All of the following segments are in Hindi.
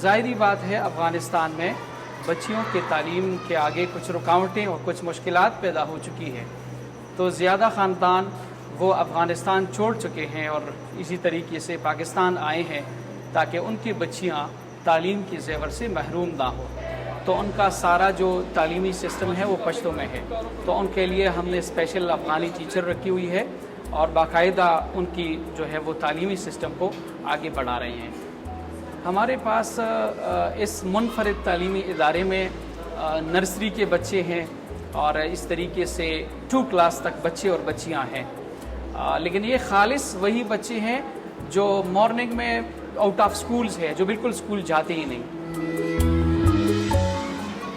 ज़ाहिरी बात है अफ़गानिस्तान में बच्चियों के तालीम के आगे कुछ रुकावटें और कुछ मुश्किलात पैदा हो चुकी हैं, तो ज़्यादा ख़ानदान वो अफ़गानिस्तान छोड़ चुके हैं और इसी तरीके से पाकिस्तान आए हैं ताकि उनकी बच्चियां तालीम की ज़ेवर से महरूम ना हो। तो उनका सारा जो तालीमी सिस्टम है वो पश्तो में है, तो उनके लिए हमने स्पेशल अफ़गानी टीचर रखी हुई है और बाकायदा उनकी जो है वो तालीमी सिस्टम को आगे बढ़ा रहे हैं। हमारे पास इस मुनफरिद तालीमी इदारे में नर्सरी के बच्चे हैं और इस तरीके से 2 क्लास तक बच्चे और बच्चियां हैं, लेकिन ये खालिस वही बच्चे हैं जो मॉर्निंग में आउट ऑफ स्कूल्स है, जो बिल्कुल स्कूल जाते ही नहीं।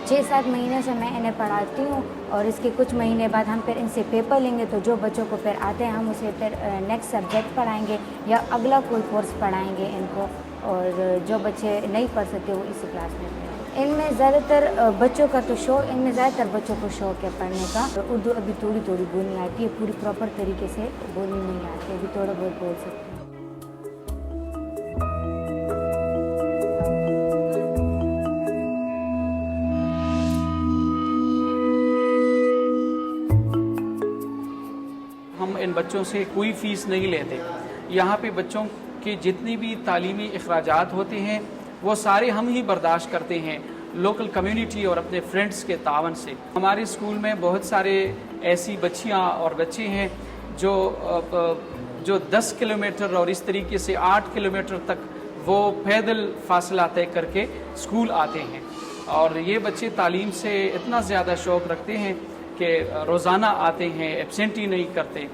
6-7 महीने से मैं इन्हें पढ़ाती हूँ और इसके कुछ महीने बाद हम फिर इनसे पेपर लेंगे, तो जो बच्चों को फिर आते हैं हम उसे फिर नेक्स्ट सब्जेक्ट पढ़ाएंगे या अगला कोई कोर्स पढ़ाएंगे इनको, और जो बच्चे नहीं पढ़ सकते वो इसी क्लास में पढ़ेंगे। इनमें ज़्यादातर बच्चों का तो शौक, इनमें ज़्यादातर बच्चों को शौक है पढ़ने का। तो उर्दू अभी थोड़ी थोड़ी बोलनी आती है, पूरी प्रॉपर तरीके से बोलनी नहीं आती, अभी थोड़ा बहुत बोल सकते हैं। हम इन बच्चों से कोई फ़ीस नहीं लेते। यहाँ पे बच्चों के जितनी भी तालीमी अखराजात होते हैं वो सारे हम ही बर्दाश्त करते हैं, लोकल कम्युनिटी और अपने फ्रेंड्स के तावन से। हमारे स्कूल में बहुत सारे ऐसी बच्चियाँ और बच्चे हैं जो 10 किलोमीटर और इस तरीके से 8 किलोमीटर तक वो पैदल फासला तय करके स्कूल आते हैं, और ये बच्चे तालीम से इतना ज़्यादा शौक़ रखते हैं कि रोज़ाना आते हैं, एब्सेंट ही नहीं करते।